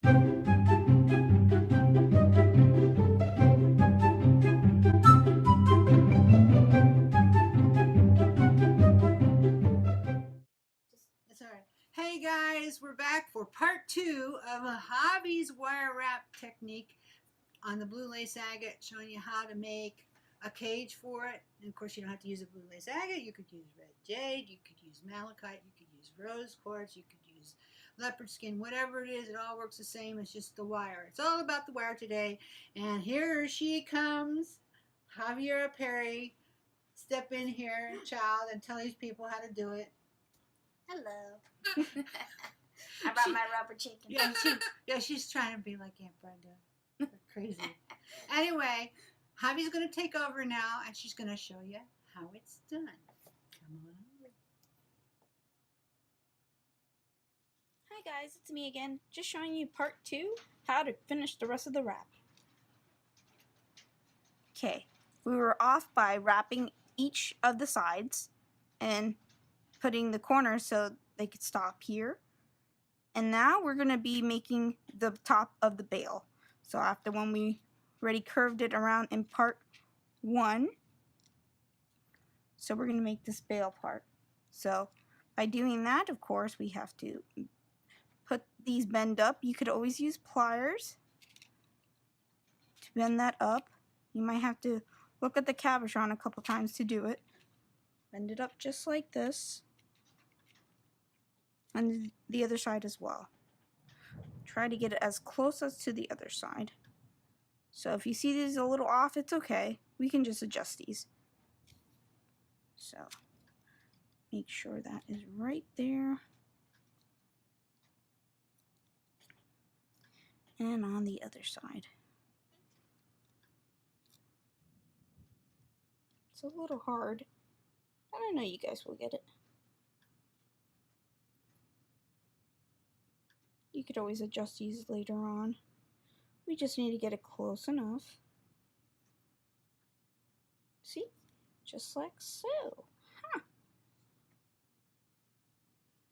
That's all right. Hey guys, we're back for part 2 of Javi's wire wrap technique on the blue lace agate, showing you how to make a cage for it. And of course, you don't have to use a blue lace agate. You could use red jade, you could use malachite, you could use rose quartz, you could use leopard skin, whatever it is, it all works the same. It's just the wire. It's all about the wire today. And here she comes, Javiera Perry. Step in here, child, and tell these people how to do it. Hello. I brought my rubber chicken. She's trying to be like Aunt Brenda. Crazy. Anyway, Javi's going to take over now, and she's going to show you how it's done. Come on over. Hi guys, it's me again, just showing you part 2, how to finish the rest of the wrap. Okay, we were off by wrapping each of the sides and putting the corners so they could stop here. And now we're going to be making the top of the bale. So after when we already curved it around in part 1, so we're going to make this bale part. So by doing that, of course, we have to put these bend up. You could always use pliers to bend that up. You might have to look at the cabochon a couple times to do it. Bend it up just like this. And the other side as well. Try to get it as close as to the other side. So if you see these a little off, it's okay. We can just adjust these. So make sure that is right there. And on the other side. It's a little hard. I don't know, you guys will get it. You could always adjust these later on. We just need to get it close enough. See? Just like so. Huh.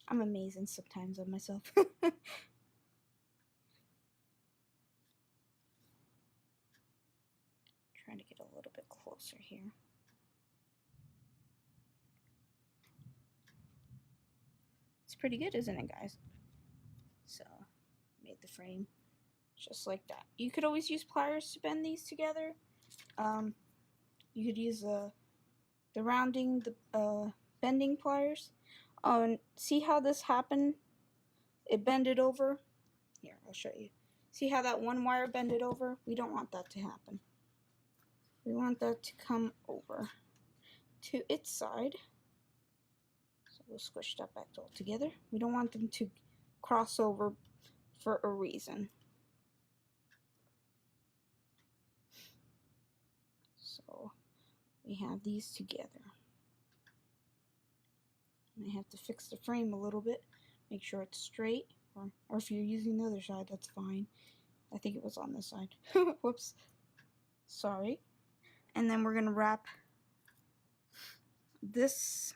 I'm amazing sometimes of myself. Trying to get a little bit closer here. It's pretty good, isn't it, guys? So, made the frame just like that. You could always use pliers to bend these together. You could use the rounding, the bending pliers. And see how this happened? It bended over. Here, I'll show you. See how that one wire bended over? We don't want that to happen. We want that to come over to its side. So we'll squish that back all together. We don't want them to cross over for a reason. So we have these together. And I have to fix the frame a little bit, make sure it's straight, or if you're using the other side, that's fine. I think it was on this side. Whoops. Sorry. And then we're going to wrap this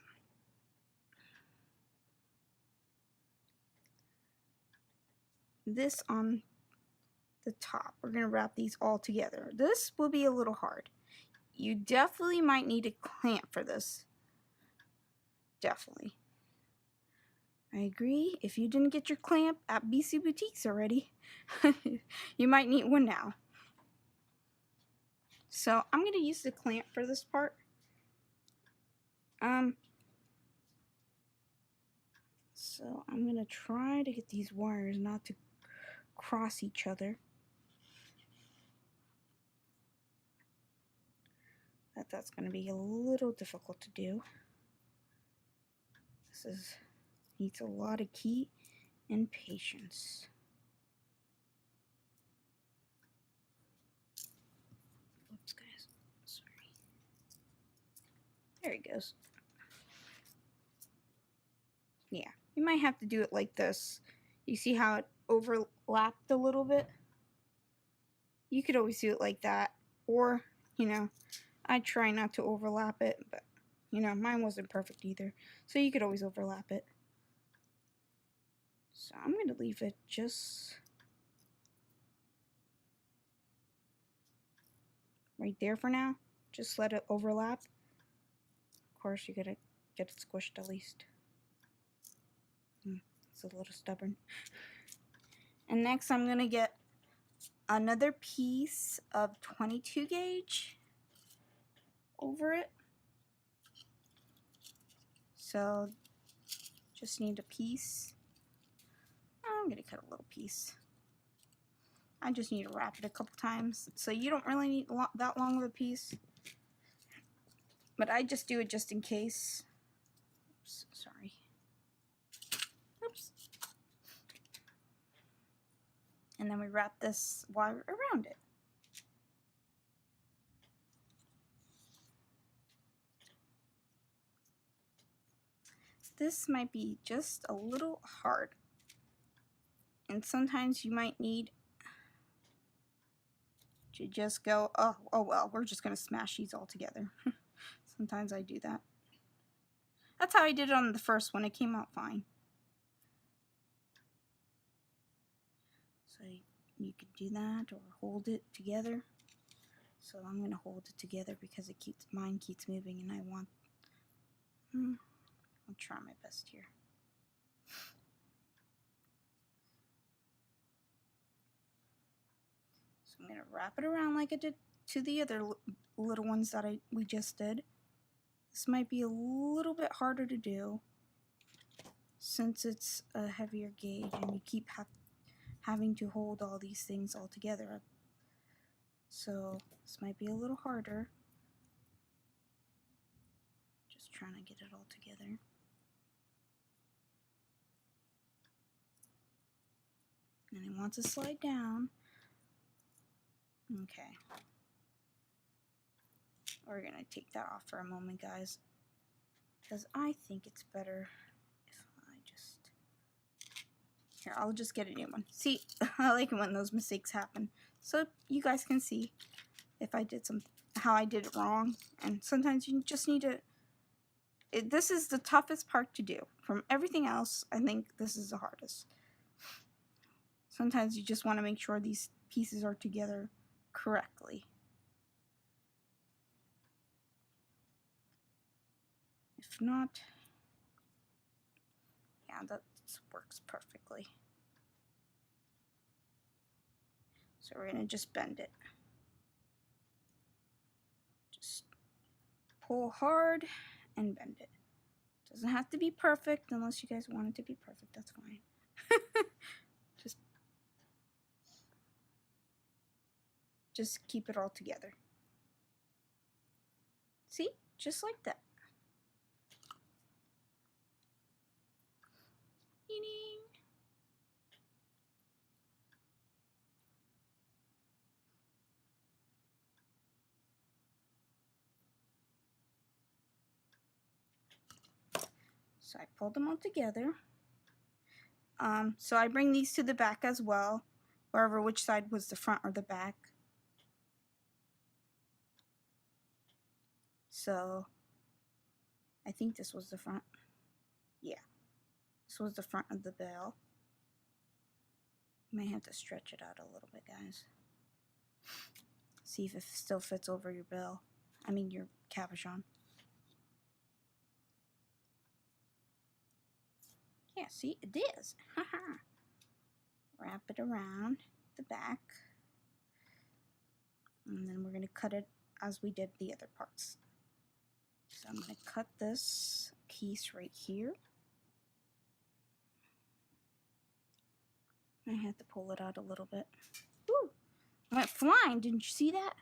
on the top. We're going to wrap these all together. This will be a little hard. You definitely might need a clamp for this. Definitely. I agree. If you didn't get your clamp at BC Boutiques already, you might need one now. So I'm going to use the clamp for this part. So I'm going to try to get these wires not to cross each other. That's going to be a little difficult to do. This needs a lot of key and patience. Whoops, guys. Sorry. There he goes. Yeah, you might have to do it like this. You see how it overlapped a little bit? You could always do it like that. Or, I try not to overlap it, but, mine wasn't perfect either. So you could always overlap it. So I'm going to leave it just right there for now. Just let it overlap. Of course, you gotta get it squished at least. It's a little stubborn. And next I'm gonna get another piece of 22 gauge over it. So just need a piece. I'm gonna cut a little piece. I just need to wrap it a couple times, so you don't really need that long of a piece. But I just do it just in case. Oops, sorry. Oops. And then we wrap this wire around it. This might be just a little hard. And sometimes you might need to just go, oh well, we're just going to smash these all together. Sometimes I do that. That's how I did it on the first one. It came out fine. So you could do that or hold it together. So I'm going to hold it together because mine keeps moving and I want, I'll try my best here. So I'm going to wrap it around like I did to the other little ones that we just did. This might be a little bit harder to do since it's a heavier gauge and you keep having to hold all these things all together. So this might be a little harder. Just trying to get it all together. And it wants to slide down. Okay. We're going to take that off for a moment, guys, because I think it's better if I just... Here, I'll just get a new one. See, I like it when those mistakes happen, so you guys can see if I did how I did it wrong. And sometimes you just need to... This is the toughest part to do. From everything else, I think this is the hardest. Sometimes you just want to make sure these pieces are together correctly. If not, yeah, that works perfectly. So we're going to just bend it. Just pull hard and bend it. Doesn't have to be perfect unless you guys want it to be perfect. That's fine. Just keep it all together. See? Just like that. Ding-ding. So I pulled them all together. So I bring these to the back as well, wherever which side was the front or the back. So I think this was the front. Yeah, this was the front of the bell. You may have to stretch it out a little bit, guys. See if it still fits over your bell. I mean your cabochon. Yeah, see, it is. Wrap it around the back. And then we're going to cut it as we did the other parts. So I'm going to cut this piece right here. I had to pull it out a little bit. Woo! It went flying. Didn't you see that?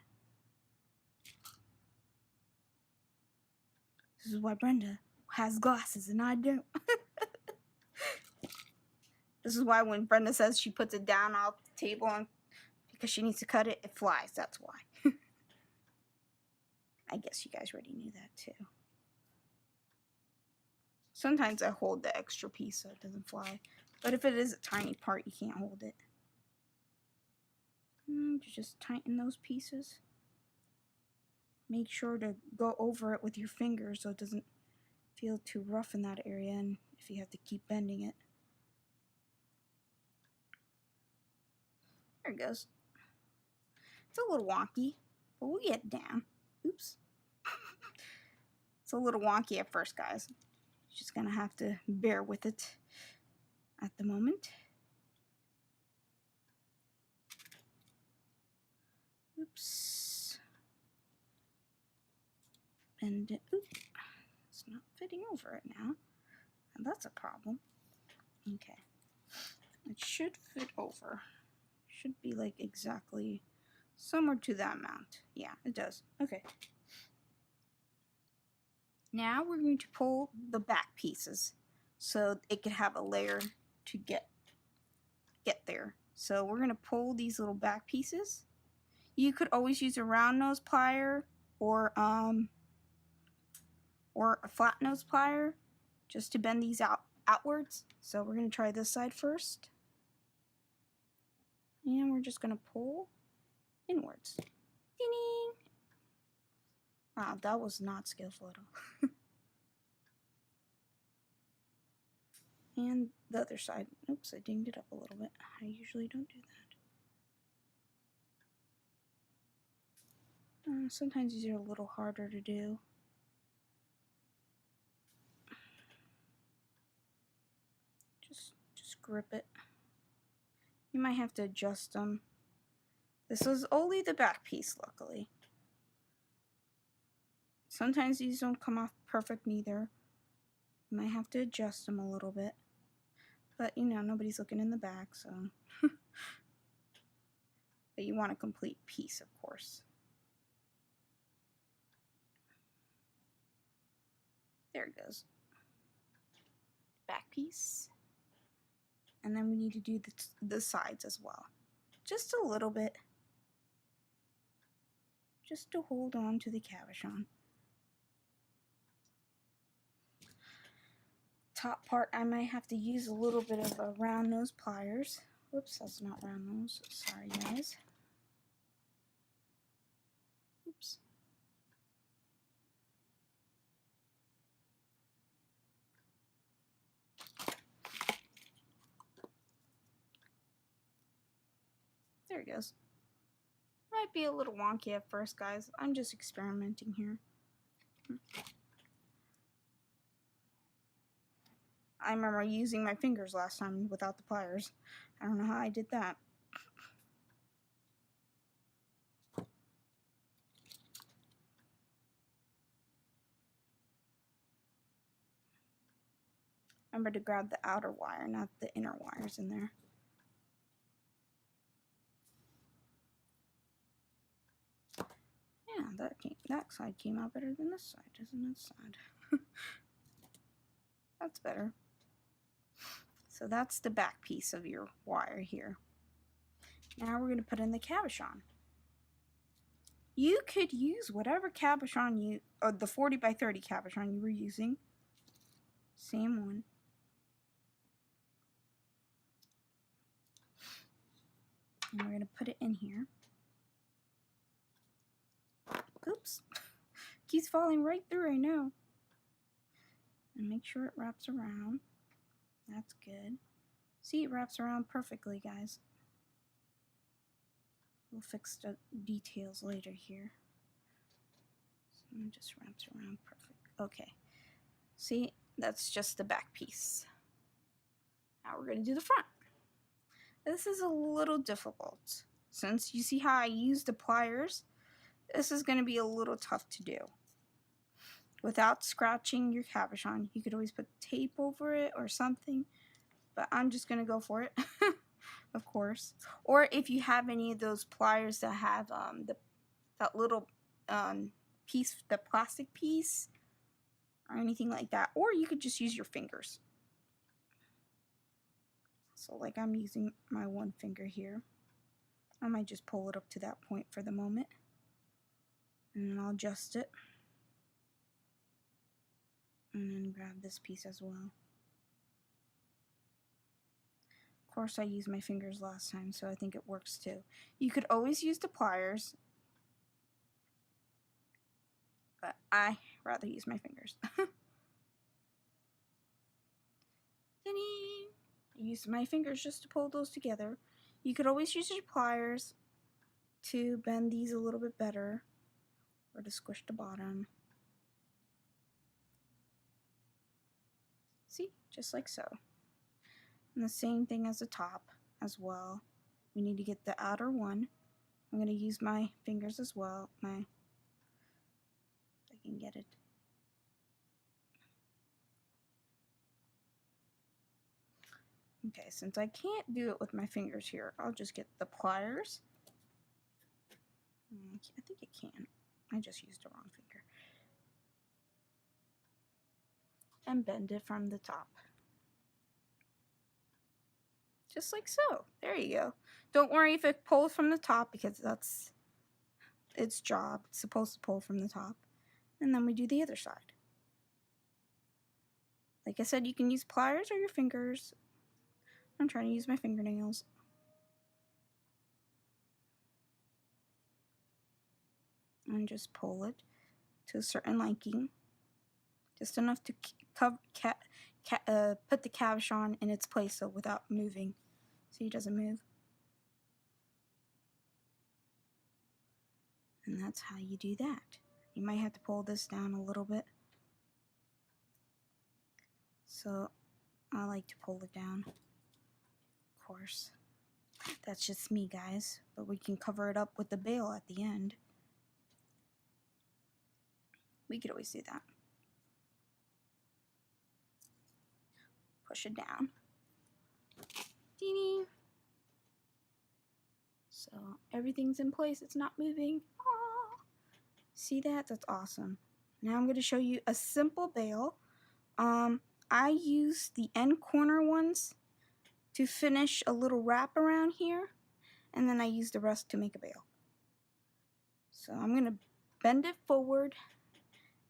This is why Brenda has glasses and I don't. This is why when Brenda says she puts it down off the table and because she needs to cut it, it flies. That's why. I guess you guys already knew that too. Sometimes I hold the extra piece so it doesn't fly. But if it is a tiny part, you can't hold it. Just tighten those pieces. Make sure to go over it with your fingers so it doesn't feel too rough in that area and if you have to keep bending it. There it goes. It's a little wonky, but we'll get it down. Oops. It's a little wonky at first, guys. Just gonna have to bear with it at the moment. Oops. And it's not fitting over it now. And that's a problem. Okay. It should fit over. Should be like exactly somewhere to that amount. Yeah, it does. Okay. Now we're going to pull the back pieces so it could have a layer to get there. So we're going to pull these little back pieces. You could always use a round nose plier or a flat nose plier just to bend these outwards. So we're going to try this side first. And we're just going to pull inwards. Ding! Wow, that was not skillful at all. And the other side. Oops, I dinged it up a little bit. I usually don't do that. Sometimes these are a little harder to do. Just grip it. You might have to adjust them. This is only the back piece, luckily. Sometimes these don't come off perfect neither. You might have to adjust them a little bit. But, you know, nobody's looking in the back, so. But you want a complete piece, of course. There it goes. Back piece. And then we need to do the sides as well. Just a little bit. Just to hold on to the cabochon. Top part, I might have to use a little bit of a round nose pliers. Whoops, that's not round nose. Sorry, guys. Oops. There it goes. Might be a little wonky at first, guys. I'm just experimenting here. I remember using my fingers last time without the pliers. I don't know how I did that. Remember to grab the outer wire, not the inner wires in there. Yeah, that side came out better than this side, doesn't it? Sad. That's better. So that's the back piece of your wire here. Now we're going to put in the cabochon. You could use whatever cabochon or the 40 by 30 cabochon you were using. Same one. And we're going to put it in here. Oops. Keeps falling right through, I know. And make sure it wraps around. That's good. See, it wraps around perfectly, guys. We'll fix the details later here. So it just wraps around perfect. Okay. See, that's just the back piece. Now we're going to do the front. This is a little difficult. Since you see how I use the pliers, this is going to be a little tough to do. Without scratching your cabochon, you could always put tape over it or something, but I'm just going to go for it, of course. Or if you have any of those pliers that have that little piece, the plastic piece, or anything like that, or you could just use your fingers. So like I'm using my one finger here. I might just pull it up to that point for the moment, and then I'll adjust it. And then grab this piece as well. Of course, I used my fingers last time, so I think it works too. You could always use the pliers, but I rather use my fingers. I use my fingers just to pull those together. You could always use your pliers to bend these a little bit better. or to squish the bottom. See, just like so. And the same thing as the top as well. We need to get the outer one. I'm going to use my fingers as well. If I can get it. Okay, since I can't do it with my fingers here, I'll just get the pliers. I think it can. I just used the wrong finger. And bend it from the top. Just like so. There you go. Don't worry if it pulls from the top because that's its job. It's supposed to pull from the top. And then we do the other side. Like I said, you can use pliers or your fingers. I'm trying to use my fingernails. And just pull it to a certain liking. Just enough to put the cabochon in its place so without moving. So he doesn't move. And that's how you do that. You might have to pull this down a little bit. So I like to pull it down. Of course. That's just me, guys. But we can cover it up with the bail at the end. We could always do that. Push it down. Teeny. So everything's in place. It's not moving. Aww. See that? That's awesome. Now I'm going to show you a simple bail. I use the end corner ones to finish a little wrap around here. And then I use the rest to make a bail. So I'm going to bend it forward.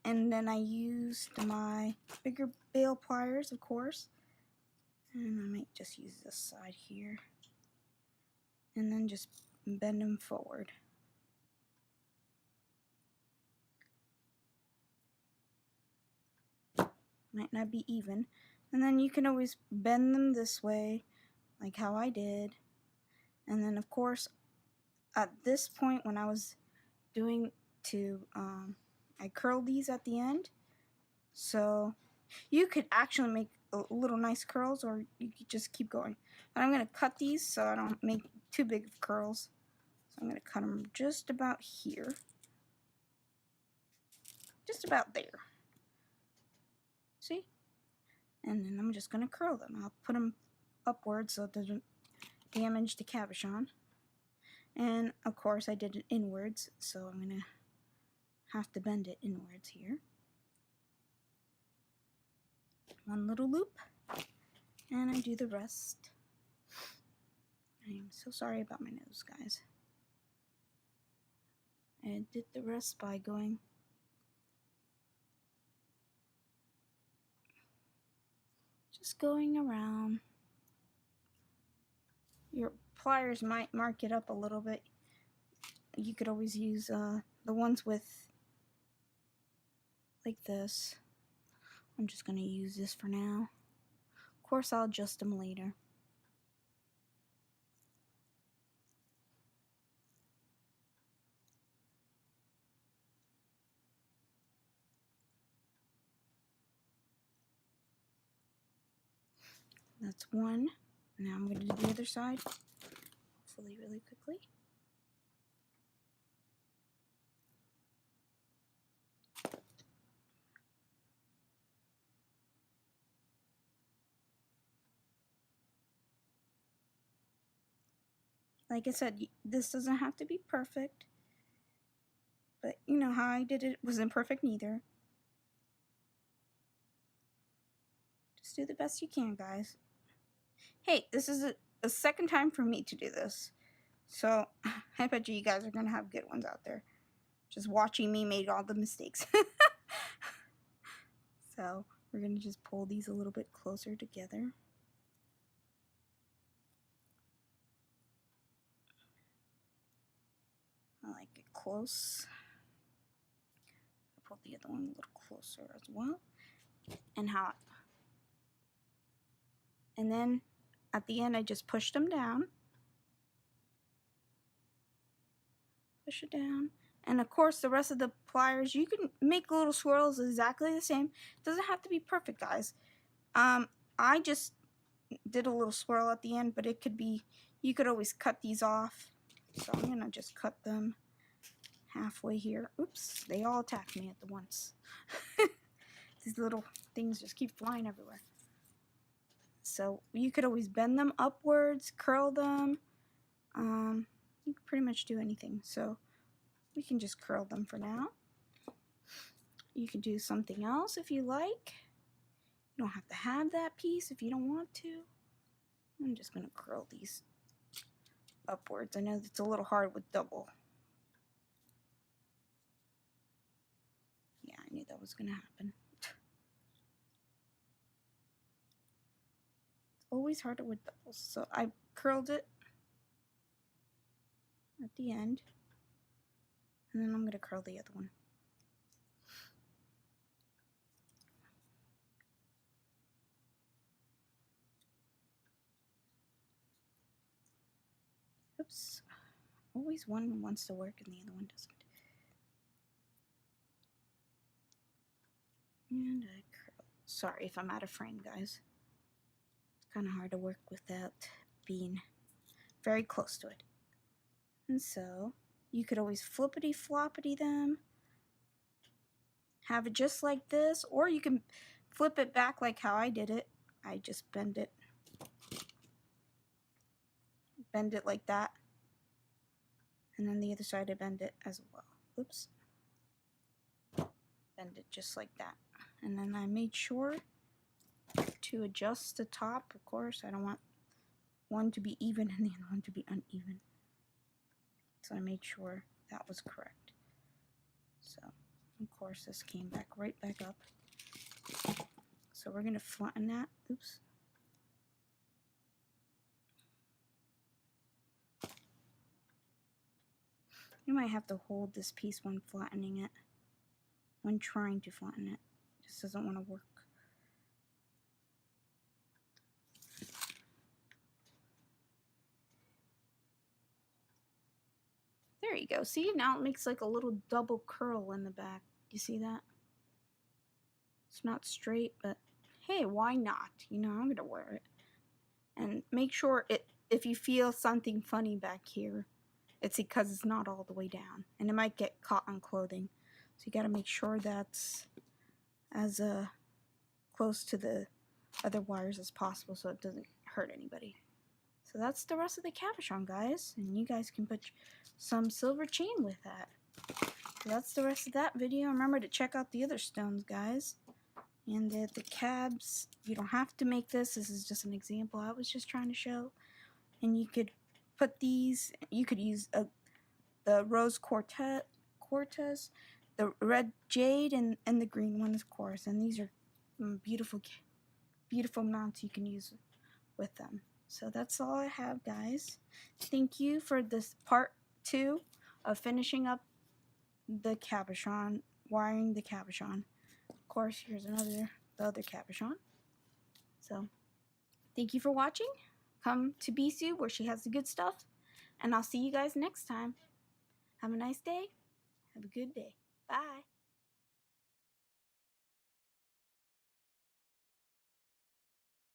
And then I used my bigger bail pliers, of course. And I might just use this side here. And then just bend them forward. Might not be even. And then you can always bend them this way, like how I did. And then, of course, at this point when I was doing I curled these at the end. So you could actually make little nice curls, or you could just keep going. But I'm going to cut these so I don't make too big of curls. So I'm going to cut them just about here. Just about there. See? And then I'm just going to curl them. I'll put them upwards so it doesn't damage the cabochon. And of course I did it inwards, so I'm going to have to bend it inwards here. One little loop, and I do the rest. I am so sorry about my nose, guys. I did the rest by going just going around. Your pliers might mark it up a little bit. You could always use the ones with like this. I'm just going to use this for now. Of course, I'll adjust them later. That's one. Now I'm going to do the other side. Hopefully really quickly. Like I said, this doesn't have to be perfect. But you know how I did it wasn't perfect neither. Just do the best you can, guys. Hey, this is a second time for me to do this. So I bet you guys are going to have good ones out there. Just watching me make all the mistakes. So we're going to just pull these a little bit closer together. I like it close. I'll pull the other one a little closer as well. And hot. And then at the end I just push them down. Push it down. And of course, the rest of the pliers, you can make little swirls exactly the same. It doesn't have to be perfect, guys. I just did a little swirl at the end, but it could be, you could always cut these off. So I'm gonna just cut them halfway here. Oops, they all attacked me at the once. These little things just keep flying everywhere. So you could always bend them upwards, curl them. You can pretty much do anything. So we can just curl them for now. You can do something else if you like. You don't have to have that piece if you don't want to. I'm just going to curl these upwards. I know it's a little hard with double. Yeah, I knew that was going to happen. It's always harder with doubles. So I curled it at the end. And then I'm going to curl the other one. Oops. Always one wants to work and the other one doesn't. And I curl. Sorry if I'm out of frame, guys. It's kind of hard to work without being very close to it. And so, you could always flippity-floppity them. Have it just like this, or you can flip it back like how I did it. I just bend it like that. And then the other side I bend it as well. Oops. Bend it just like that. And then I made sure to adjust the top. Of course, I don't want one to be even and the other one to be uneven. So I made sure that was correct. So, of course, this came back right back up. So we're going to flatten that. Oops. You might have to hold this piece when flattening it. When trying to flatten it. It just doesn't want to work. There you go. See, now it makes like a little double curl in the back. You see that? It's not straight, but hey, why not? You know, I'm going to wear it. And make sure if you feel something funny back here, it's because it's not all the way down. And it might get caught on clothing. So you got to make sure that's as close to the other wires as possible so it doesn't hurt anybody. So that's the rest of the cabochon, guys. And you guys can put some silver chain with that. So that's the rest of that video. Remember to check out the other stones, guys. And the cabs, you don't have to make this. This is just an example I was just trying to show. And you could put these, you could use the rose cortez, the red jade, and the green one, of course. And these are beautiful, beautiful mounts you can use with them. So that's all I have, guys. Thank you for this part 2 of finishing up the cabochon, wiring the cabochon. Of course, here's the other cabochon. So, thank you for watching. Come to Bisu where she has the good stuff. And I'll see you guys next time. Have a nice day. Have a good day. Bye.